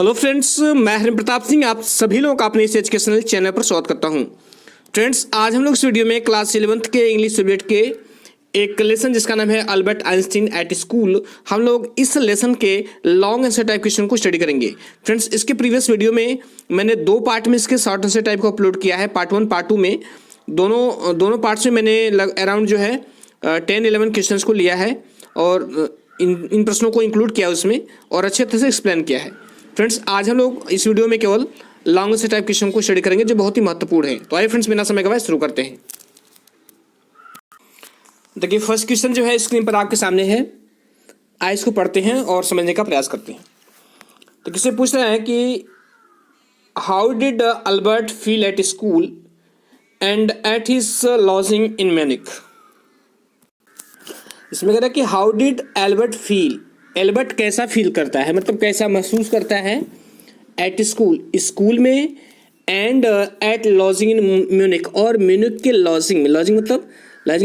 Hello friends, मैं हरिम प्रताप सिंह आप सभी लोगों का अपने इस एजुकेशनल चैनल पर स्वागत करता हूं। फ्रेंड्स, आज हम लोग इस वीडियो में क्लास 11th के इंग्लिश सब्जेक्ट के एक लेसन जिसका नाम है अल्बर्ट आइंस्टीन एट स्कूल, हम लोग इस लेसन के लॉन्ग आंसर टाइप क्वेश्चन को स्टडी करेंगे। फ्रेंड्स, इसके प्रीवियस वीडियो में मैंने दो पार्ट में इसके शॉर्ट आंसर टाइप को अपलोड किया है। पार्ट 1 पार्ट 2 में दोनों पार्ट्स में मैंने अराउंड जो है 10-11 क्वेश्चन को लिया है और इन प्रश्नों को इंक्लूड किया उसमें और अच्छे तरह से एक्सप्लेन किया है। फ्रेंड्स, आज हम लोग इस वीडियो में केवल लॉन्ग आंसर टाइप क्वेश्चन को स्टडी करेंगे जो बहुत ही महत्वपूर्ण है। तो आइए फ्रेंड्स, बिना समय गवाए शुरू करते हैं। देखिए, फर्स्ट क्वेश्चन जो है स्क्रीन पर आपके सामने है। आइए इसको पढ़ते हैं और समझने का प्रयास करते हैं। तो किससे पूछ रहा है कि how did Albert feel at school and at his lodging in Munich. इसमें कह रहा है कि how did Albert feel, Albert कैसा फील करता है, मतलब कैसा महसूस करता है एट स्कूल, स्कूल में, and at lodging in Munich, और म्यूनिख के लॉजिंग में। लॉजिंग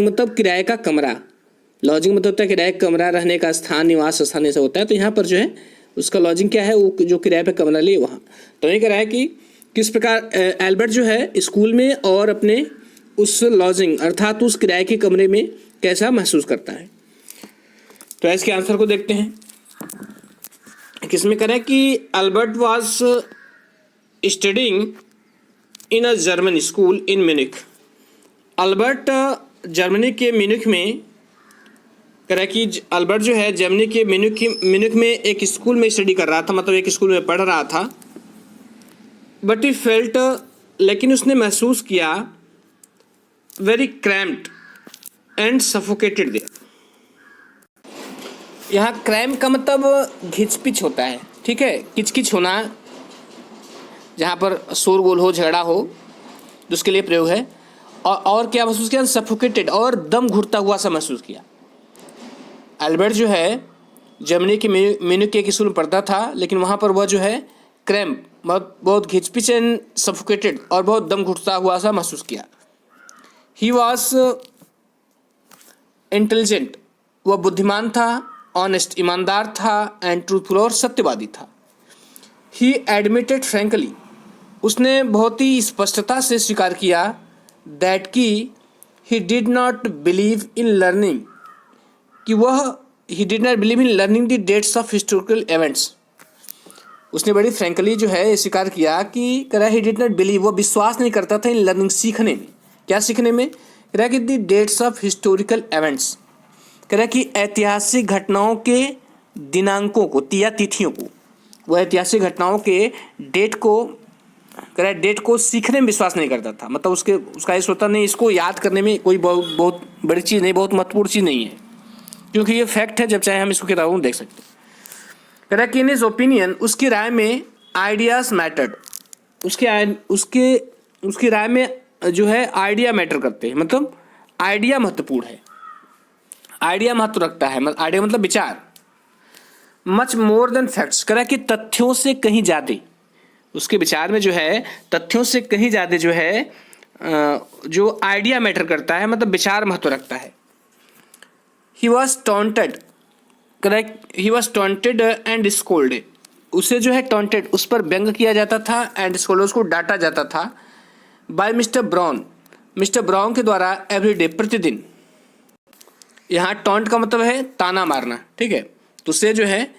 मतलब किराए का कमरा। लॉजिंग मतलब होता है किराए का कमरा, रहने का स्थान, निवास स्थान ऐसा होता है। तो यहाँ पर जो है उसका लॉजिंग क्या है, वो जो किराए पे कमरा लिए वहाँ। तो ये कह रहा है कि किस प्रकार एल्बर्ट जो है स्कूल में और अपने उस लॉजिंग अर्थात उस किराए के कमरे में कैसा महसूस करता है। तो इसके आंसर को देखते हैं। किसमें करें कि Albert was studying in a German school in Munich. Albert Germany के म्यूनिख में करें कि अल्बर्ट जो है जर्मनी के म्यूनिख में एक स्कूल में स्टडी कर रहा था, मतलब एक स्कूल में पढ़ रहा था। बट ही फेल्ट, लेकिन उसने महसूस किया very cramped and suffocated there. यहाँ क्रैम्प का मतलब घिचपिच होता है, ठीक है, किचकिच होना, जहाँ पर शोरगुल हो, झगड़ा हो, उसके लिए प्रयोग है। और क्या महसूस किया, सफोकेटेड, और दम घुटता हुआ सा महसूस किया। अल्बर्ट जो है जर्मनी के म्यूनिख के एक स्कूल में पढ़ता था, लेकिन वहाँ पर वह जो है क्रैम्प, बहुत घिचपिच एंड सफोकेटेड, और बहुत दम घुटता हुआ सा महसूस किया। ही वॉज इंटेलिजेंट, वह बुद्धिमान था, ऑनेस्ट ईमानदार था, एंड ट्रूथफुल और सत्यवादी था। ही एडमिटेड फ्रैंकली, उसने बहुत ही स्पष्टता से स्वीकार किया दैट कि he did not believe in learning, कि वह he did not believe in learning the dates of historical events. उसने बड़ी फ्रैंकली जो है स्वीकार किया कि कह रहा ही डिड नॉट बिलीव, वो विश्वास नहीं करता था इन लर्निंग, सीखने में। क्या सीखने में, कह रहा कि the dates of historical events, कह रहा कि ऐतिहासिक घटनाओं के दिनांकों को या तिथियों को, वह ऐतिहासिक घटनाओं के डेट को, कह रहा डेट को सीखने में विश्वास नहीं करता था। मतलब उसका ये सोचता नहीं, इसको याद करने में कोई बहुत बड़ी चीज़ नहीं, बहुत महत्वपूर्ण चीज़ नहीं है, क्योंकि ये फैक्ट है, जब चाहे हम इसको किताबों में देख सकते हैं। कह रहा कि इन हिज ओपिनियन, उसकी राय में आइडियाज मैटर्ड, उसकी राय में जो है आइडिया मैटर करते हैं, मतलब आइडिया महत्वपूर्ण है, आइडिया महत्व रखता है। आइडिया मतलब विचार। मच मोर देन फैक्ट्स, कह रहा कि तथ्यों से कहीं ज़्यादा, उसके विचार में जो है तथ्यों से कहीं ज़्यादा जो है जो आइडिया मैटर करता है, मतलब विचार महत्व रखता है। He was taunted, correct, he was taunted and scolded, उसे जो है टॉन्टेड, उस पर व्यंग किया जाता था, एंड स्कोल्डेड, उसको डांटा जाता था, बाय मिस्टर ब्राउन के द्वारा एवरीडे, प्रतिदिन। यहाँ टॉन्ट का मतलब है ताना मारना, ठीक है। तो उसे जो है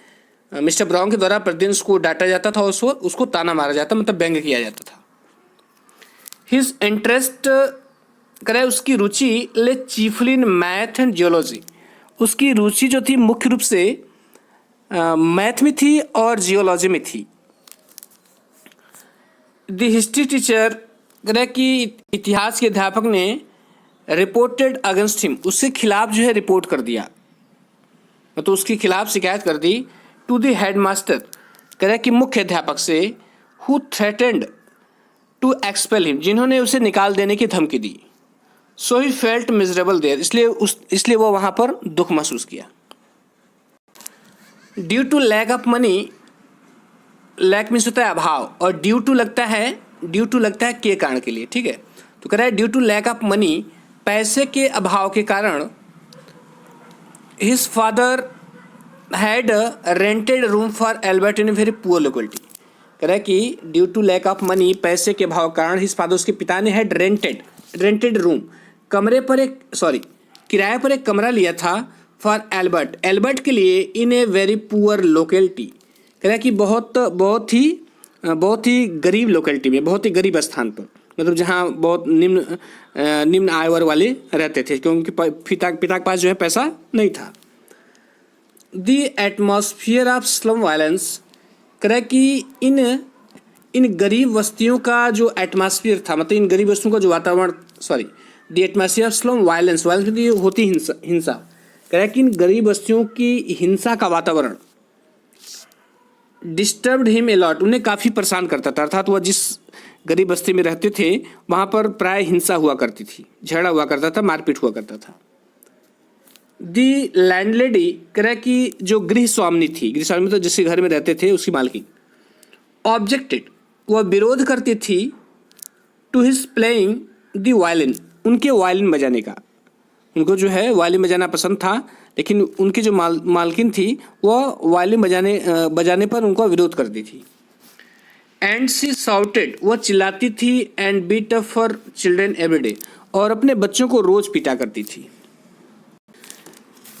मिस्टर ब्राउन के द्वारा प्रतिदिन उसको डांटा जाता था, उसको ताना मारा जाता, मतलब व्यंग किया जाता था। हिज इंटरेस्ट, करे उसकी रुचि, ले chiefly in math and geology, उसकी रुचि जो थी मुख्य रूप से मैथ में थी और जियोलॉजी में थी। द हिस्ट्री टीचर, करे कि इतिहास के अध्यापक ने रिपोर्टेड अगेंस्ट हिम, उसके खिलाफ जो है रिपोर्ट कर दिया, तो उसके खिलाफ शिकायत कर दी, टू द हेड मास्टर, कह रहा कि मुख्य अध्यापक से, who threatened to expel him, जिन्होंने उसे निकाल देने की धमकी दी। So he felt miserable there, इसलिए वो वहाँ पर दुख महसूस किया। Due to lack of money, lack means होता है अभाव, और ड्यू टू लगता है के कारण के लिए, ठीक है। तो कह रहा है due to lack of money, पैसे के अभाव के कारण, his father had rented room for Albert in a very poor locality, कह रहा है कि due to lack of money, पैसे के अभाव कारण हिज फादर, उसके पिता ने हैड रेंटेड रूम, किराए पर एक कमरा लिया था फॉर एल्बर्ट के लिए इन ए वेरी पुअर लोकेलिटी। कह रहा है कि बहुत ही गरीब लोकेलिटी में, बहुत ही गरीब स्थान पर, मतलब जहाँ बहुत निम्न आय वर्ग वाले रहते थे, क्योंकि पिता के पास जो है पैसा नहीं था। The atmosphere of slum violence, कह रहा है कि इन गरीब बस्तियों का जो एटमॉस्फियर था, मतलब इन गरीब बस्तियों का जो वातावरण, the atmosphere of slum violence मतलब होती हिंसा। कह रहा है कि इन गरीब बस्तियों की हिंसा का वातावरण डिस्टर्ब्ड हिम ए लॉट, उन्हें काफ़ी परेशान करता था। अर्थात वह जिस गरीब बस्ती में रहते थे वहाँ पर प्राय हिंसा हुआ करती थी, झगड़ा हुआ करता था, मारपीट हुआ करता था। दी लैंडलेडी, कह रहा है कि जो गृह स्वामिनी तो जिसके घर में रहते थे उसकी मालकिन, ऑब्जेक्टेड, वह विरोध करती थी to his playing the violin, उनके वायलिन बजाने का। उनको जो है वायलिन बजाना पसंद था, लेकिन उनकी जो मालकिन थी वह वायलिन बजाने पर उनका विरोध करती थी। एंड सी साउटेड, वह चिल्लाती थी, and beat up four children every day, और अपने बच्चों को रोज पीटा करती थी।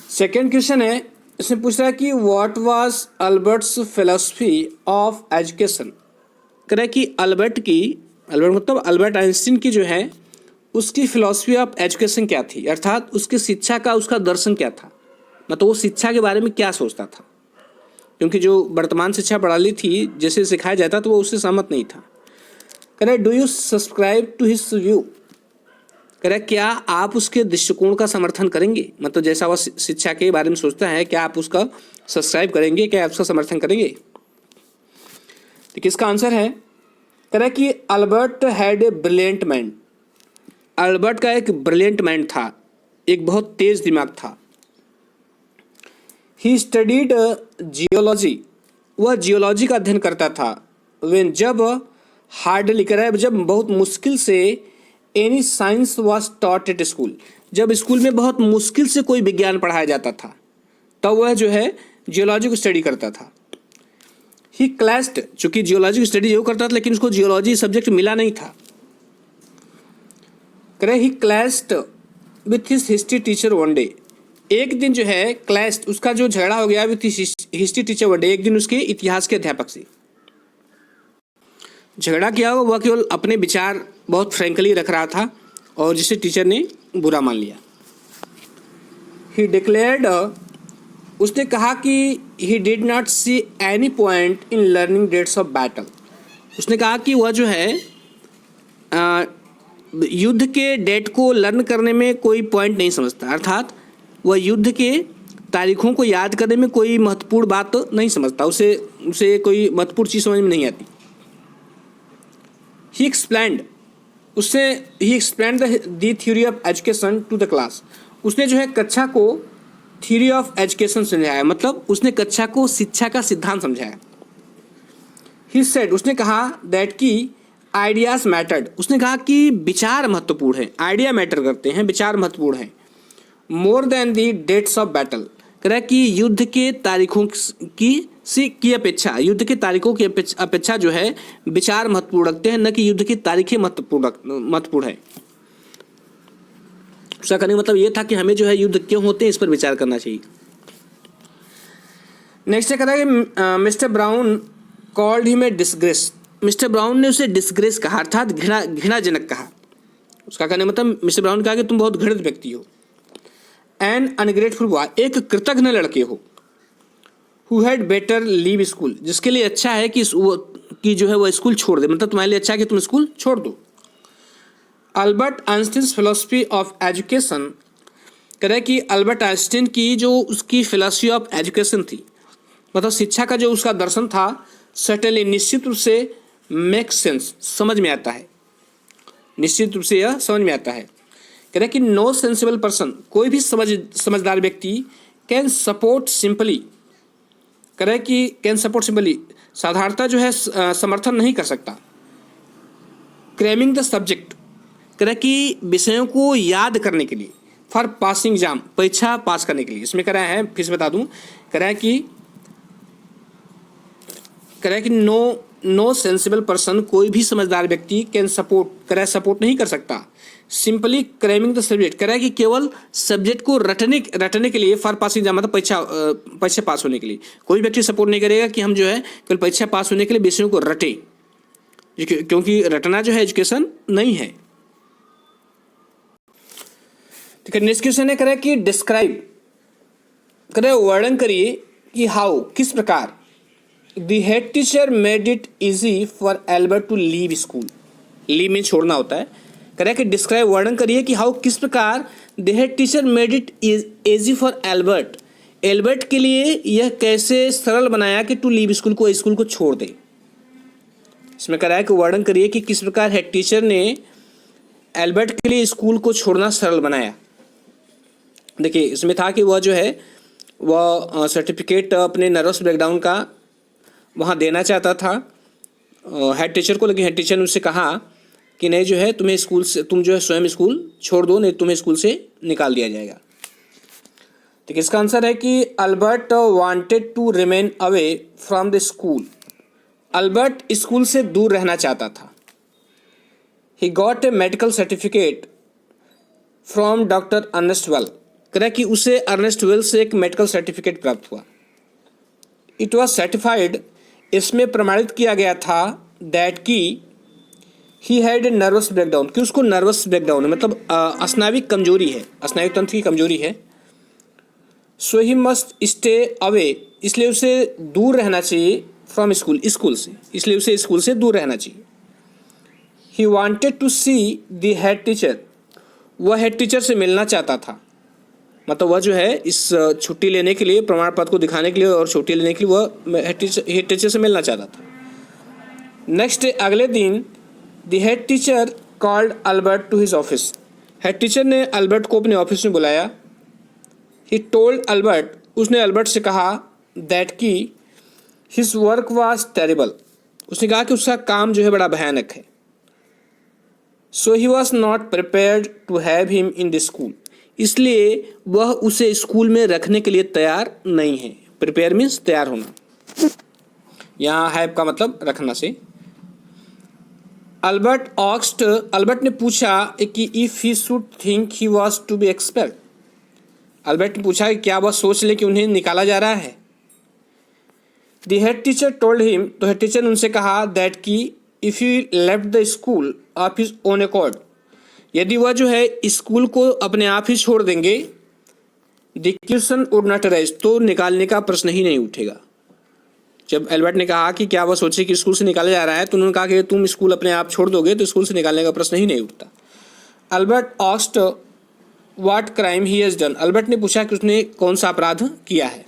सेकेंड क्वेश्चन है, इसमें पूछ रहा है कि what was Albert's philosophy of education. कह रहा है कि अल्बर्ट आइंस्टीन की जो है उसकी फिलॉसफी ऑफ एजुकेशन क्या थी, अर्थात उसकी शिक्षा का उसका दर्शन क्या था, मतलब वो शिक्षा के बारे में क्या सोचता था। क्योंकि जो वर्तमान शिक्षा प्रणाली थी, जैसे सिखाया जाता तो वो उससे सहमत नहीं था। कह रहा है do you subscribe to his view, कह रहा है क्या आप उसके दृष्टिकोण का समर्थन करेंगे, मतलब जैसा वह शिक्षा के बारे में सोचता है क्या आप उसका सब्सक्राइब करेंगे, क्या आप उसका समर्थन करेंगे। तो किसका आंसर है, कह रहा है कि Albert had a brilliant mind, Albert का एक ब्रिलियंट माइंड था, एक बहुत तेज दिमाग था। ही स्टडीड जियोलॉजी, वह जियोलॉजी का अध्ययन करता था। व्हेन, जब हार्डली, कह रहा है जब बहुत मुश्किल से, any science was taught at school, जब स्कूल में बहुत मुश्किल से कोई विज्ञान पढ़ाया जाता था तब वह जो है जियोलॉजी को स्टडी करता था। ही क्लैस्ड, चूंकि जियोलॉजी की स्टडी जो करता था लेकिन उसको जियोलॉजी सब्जेक्ट मिला नहीं था। कह रहे he clashed with his history teacher one day, एक दिन जो है क्लैस्ड, उसका जो झगड़ा हो गया with history teacher one day, एक दिन उसके इतिहास के अध्यापक से झगड़ा किया हो, वह केवल अपने विचार बहुत फ्रैंकली रख रहा था और जिसे टीचर ने बुरा मान लिया। ही डिक्लेयर्ड, उसने कहा कि he did not see any point in learning dates of battle, उसने कहा कि वह जो है युद्ध के डेट को लर्न करने में कोई पॉइंट नहीं समझता, अर्थात वह युद्ध के तारीखों को याद करने में कोई महत्वपूर्ण बात नहीं समझता, उसे कोई महत्वपूर्ण चीज़ समझ में नहीं आती। He explained the theory of education to the class, उसने जो है कक्षा को थ्योरी ऑफ एजुकेशन समझाया, मतलब उसने कक्षा को शिक्षा का सिद्धांत समझाया। ही सेड, उसने कहा दैट की आइडियाज मैटर्ड, उसने कहा कि विचार महत्वपूर्ण है, आइडिया मैटर करते हैं, विचार महत्वपूर्ण है। More than the dates of battle, कह रहा है कि युद्ध के तारीखों की अपेक्षा, युद्ध के तारीखों की अपेक्षा जो है विचार महत्वपूर्ण रखते हैं, न कि युद्ध की तारीखें महत्वपूर्ण है। उसका कहने का मतलब ये था कि हमें जो है युद्ध क्यों होते हैं इस पर विचार करना चाहिए। नेक्स्ट है, कह रहा है कि mister brown called him a disgrace, mister brown ने उसे डिसग्रेस कहा, अर्थात घृणाजनक कहा। उसका कहने का मतलब मिस्टर ब्राउन कहा कि तुम बहुत घृणित व्यक्ति हो। एन अनग्रेटफुल बॉय, एक कृतज्ञ लड़के हो। Who had better leave school, जिसके लिए अच्छा है कि जो है वह स्कूल छोड़ दे, मतलब तुम्हारे लिए अच्छा है कि तुम स्कूल छोड़ दो। Albert Einstein philosophy of education, कह रहा है कि अल्बर्ट आइंस्टीन की जो उसकी फिलॉसफी ऑफ एजुकेशन थी, मतलब शिक्षा का जो उसका दर्शन था, सर्टेनली, निश्चित रूप से मेक सेंस, समझ में आता है, निश्चित रूप से यह समझ में आता है। कह रहा है कि नो सेंसिबल पर्सन, कोई भी समझदार व्यक्ति कैन सपोर्ट सिंपली, कह रहा है कि कैन सपोर्ट सिंपली, साधारणता जो है समर्थन नहीं कर सकता। क्रैमिंग द सब्जेक्ट, कह रहा है कि विषयों को याद करने के लिए, फॉर पासिंग एग्जाम, परीक्षा पास करने के लिए। इसमें कह रहा है, फिर से बता दूं, कह रहा है कि कह रहा है कि नो सेंसिबल पर्सन, कोई भी समझदार व्यक्ति कैन सपोर्ट, कह रहा है सपोर्ट नहीं कर सकता सिंपली क्रैमिंग द सब्जेक्ट, कह रहा है कि केवल सब्जेक्ट को रटने के लिए, फॉर पासिंग एग्जाम मतलब परीक्षा पास होने के लिए कोई व्यक्ति सपोर्ट नहीं करेगा कि हम जो है केवल परीक्षा पास होने के लिए विषयों को रटे, क्योंकि रटना जो है एजुकेशन नहीं है। ठीक है, नेक्स्ट क्वेश्चन है, कह रहा है कि डिस्क्राइब, कह रहा है वर्णन करिए कि हाउ, किस प्रकार the head teacher made it easy for Albert to leave school, leave में छोड़ना होता है। कह रहा है कि डिस्क्राइब, वर्णन करिए कि हाउ, किस प्रकार the head teacher made it easy for Albert, Albert के लिए यह कैसे सरल बनाया कि टू लीव स्कूल को छोड़ दे। इसमें कह रहा है कि वर्णन करिए कि किस प्रकार हेड टीचर ने एल्बर्ट के लिए स्कूल को छोड़ना सरल बनाया। देखिए इसमें था कि वह जो है वह सर्टिफिकेट अपने नर्वस ब्रेकडाउन का वहाँ देना चाहता था हेड टीचर को, लेकिन हेड टीचर ने उससे कहा कि नहीं जो है तुम्हें स्कूल से, तुम जो है स्वयं स्कूल छोड़ दो, नहीं तुम्हें स्कूल से निकाल दिया जाएगा। तो इसका आंसर है कि Albert wanted to remain away from the school, Albert school से दूर रहना चाहता था। He got a medical certificate from doctor Ernest Weil, कह कि उसे अर्नेस्ट वेल से एक मेडिकल सर्टिफिकेट प्राप्त हुआ। इट वॉज सर्टिफाइड, इसमें प्रमाणित किया गया था दैट की he had a nervous breakdown, कि उसको नर्वस ब्रेकडाउन है, मतलब स्नाविक कमजोरी है, स्नायु तंत्र की कमजोरी है। So he must stay away, इसलिए उसे दूर रहना चाहिए फ्रॉम स्कूल, स्कूल से, इसलिए उसे स्कूल से दूर रहना चाहिए। He wanted to see the head teacher, वह हेड टीचर से मिलना चाहता था, मतलब वह जो है इस छुट्टी लेने के लिए, प्रमाण पत्र को दिखाने के लिए और छुट्टी लेने के लिए वह हेड टीचर से मिलना चाहता था। नेक्स्ट डे, अगले दिन, the head teacher called Albert to his office, head teacher ने अल्बर्ट को अपने ऑफिस में बुलाया। ही टोल्ड अल्बर्ट, उसने अल्बर्ट से कहा दैट की हिज वर्क वाज टेरिबल, उसने कहा कि उसका काम जो है बड़ा भयानक है। So he was not prepared to have him in the school, इसलिए वह उसे स्कूल में रखने के लिए तैयार नहीं है। प्रिपेयर मीन्स तैयार होना, यहाँ हैव का मतलब रखना से। अल्बर्ट आस्क्ड, अल्बर्ट ने पूछा कि if he should think he was to be expelled, Albert ने पूछा कि क्या वह सोच ले कि उन्हें निकाला जा रहा है। The head teacher told him, तो हेड टीचर ने उनसे कहा दैट की if you left the school of his own accord, यदि वह जो है स्कूल को अपने आप ही छोड़ देंगे, the question would not arise, तो निकालने का प्रश्न ही नहीं उठेगा। जब एल्बर्ट ने कहा कि क्या वह सोचे कि स्कूल से निकाला जा रहा है, तो उन्होंने कहा कि तुम स्कूल अपने आप छोड़ दोगे तो स्कूल से निकालने का प्रश्न ही नहीं उठता। Albert asked what crime he has done, Albert ने पूछा कि उसने कौन सा अपराध किया है।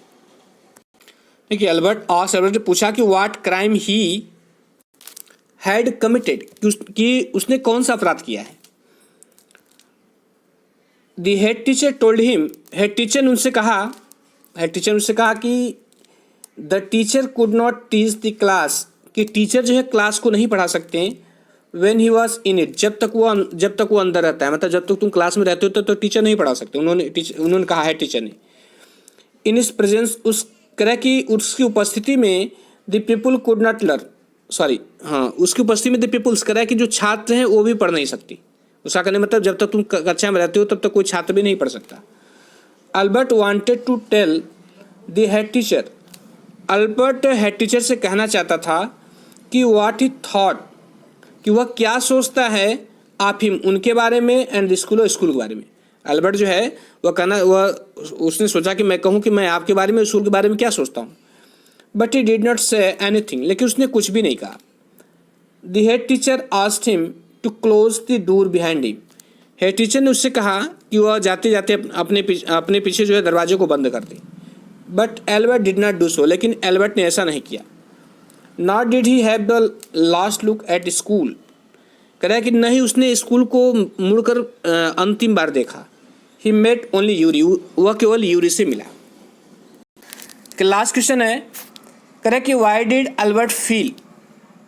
देखिए अल्बर्ट ने पूछा कि what crime he had committed, कि उसने कौन सा अपराध किया है। The head teacher told him, head teacher ने उनसे कहा कि the teacher could not teach the class, कि टीचर जो है क्लास को नहीं पढ़ा सकते when he was in it, जब तक वो अंदर रहता है, मतलब जब तक तुम क्लास में रहते हो तो टीचर नहीं पढ़ा सकते, उन्होंने कहा है टीचर ने। इन इस प्रेजेंस, उस तरह की उसकी उपस्थिति में the people could not learn, उसकी उपस्थिति में द पीपुल्स, कह रहा है कि जो छात्र हैं वो भी पढ़ नहीं सकती। उसका कहने मतलब जब तक तुम कक्षा में रहते हो तब तक कोई छात्र भी नहीं पढ़ सकता। Albert wanted to tell the head teacher, Albert head teacher से कहना चाहता था कि व्हाट ही थॉट, कि वह क्या सोचता है आप हिम, उनके बारे में, एंड स्कूल के बारे में। अल्बर्ट जो है उसने सोचा कि मैं कहूँ कि मैं आपके बारे में, स्कूल के बारे में क्या सोचता हूँ। But he did not say anything, लेकिन उसने कुछ भी नहीं कहा। The head teacher asked him to close the door behind him, head teacher ने उससे कहा कि वह जाते जाते अपने पीछे जो है दरवाजे को बंद कर दे। But Albert did not do so, लेकिन एल्बर्ट ने ऐसा नहीं किया। Not did he have the last look at school, कह रहा है कि नहीं उसने स्कूल को मुड़कर अंतिम बार देखा। ही मेट ओनली यूरी, वह केवल यूरी से मिला। लास्ट क्वेश्चन है, कह रहा है कि why did Albert feel,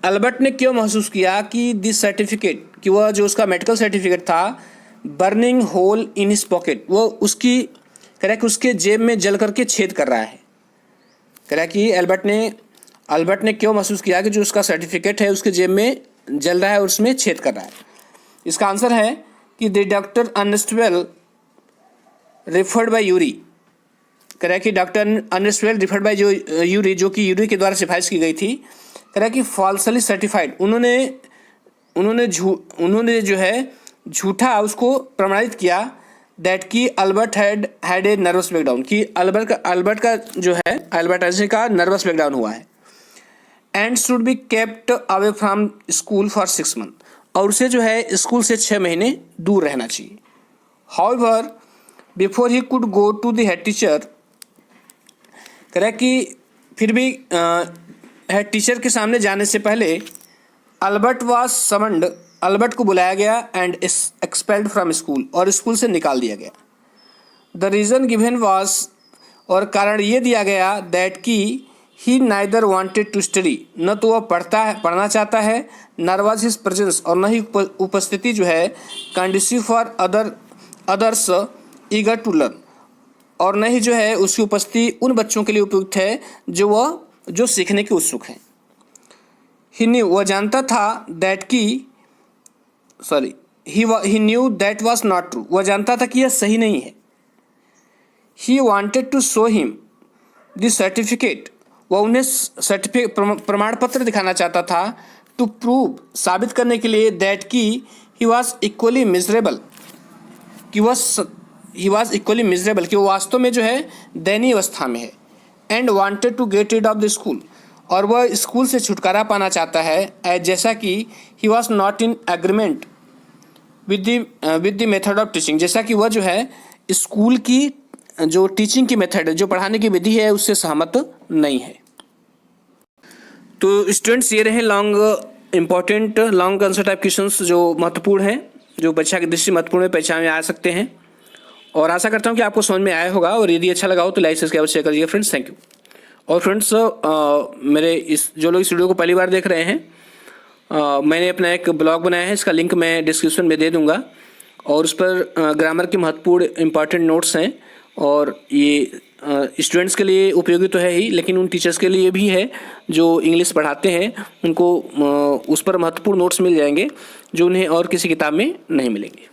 Albert ने क्यों महसूस किया कि दिस सर्टिफिकेट, कि वह जो उसका मेडिकल सर्टिफिकेट था, burning hole in his pocket, वो उसकी, कह रहा है कि उसके जेब में जल करके छेद कर रहा है। कह रहा है कि एल्बर्ट ने अल्बर्ट ने क्यों महसूस किया कि जो उसका सर्टिफिकेट है उसके जेब में जल रहा है और उसमें छेद कर रहा है? इसका आंसर है कि the doctor Ernest Weil referred by Yuri. कह रहा है कि doctor Ernest Weil referred by Yuri, जो कि यूरी के द्वारा सिफारिश की गई थी, कह रहा है कि फॉल्सली सर्टिफाइड, उन्होंने जो है झूठा उसको प्रमाणित किया दैट कि Albert had a nervous breakdown, कि अल्बर्ट का जो है अल्बर्ट आइंस्टाइन का नर्वस ब्रेकडाउन हुआ है। And should be kept away from school for 6 months, और उसे जो है स्कूल से 6 महीने दूर रहना चाहिए। However before he could go to the head teacher, कह रहा है कि फिर भी हेड टीचर के सामने जाने से पहले अल्बर्ट वॉज समन्ड, अल्बर्ट को बुलाया गया एंड एक्सपेल्ड फ्रॉम स्कूल, और स्कूल से निकाल दिया गया। द रीज़न गिवन वॉज, और कारण ये दिया गया दैट कि ही नाइदर वांटेड टू स्टडी, न तो वह पढ़ना चाहता है, नर वॉज हिज प्रेजेंस, और न ही उपस्थिति जो है conducive for others eager to learn, और न ही जो है उसकी उपस्थिति उन बच्चों के लिए उपयुक्त है जो सीखने के उत्सुक हैं। वह जानता था दैट की he knew that was not true, वह जानता था कि यह सही नहीं है। he wanted to show him the certificate, वह उन्हें सर्टिफिकेट प्रमाण पत्र दिखाना चाहता था, to prove, साबित करने के लिए that कि he was equally miserable, कि वो वास्तव में जो है दयनीय अवस्था में है। and wanted to get rid of the school, और वह स्कूल से छुटकारा पाना चाहता है, जैसा कि he was not in agreement with the method of teaching, जैसा कि वह जो है स्कूल की जो टीचिंग की मेथड है, जो पढ़ाने की विधि है, उससे सहमत नहीं है। तो स्टूडेंट्स, ये रहे लॉन्ग आंसर टाइप क्वेश्चंस जो महत्वपूर्ण हैं, जो परीक्षा की दृष्टि महत्वपूर्ण परीक्षा में आ सकते हैं, और आशा करता हूँ कि आपको समझ में आया होगा, और यदि अच्छा लगा हो तो लाइक सब्सक्राइब शेयर करिए फ्रेंड्स। Thank you. और फ्रेंड्स, मेरे जो लोग इस वीडियो को पहली बार देख रहे हैं, मैंने अपना एक ब्लॉग बनाया है, इसका लिंक मैं डिस्क्रिप्शन में दे दूंगा, और उस पर ग्रामर के महत्वपूर्ण इंपॉर्टेंट नोट्स हैं, और ये स्टूडेंट्स के लिए उपयोगी तो है ही, लेकिन उन टीचर्स के लिए भी है जो इंग्लिश पढ़ाते हैं, उनको उस पर महत्वपूर्ण नोट्स मिल जाएंगे जो उन्हें और किसी किताब में नहीं मिलेंगे।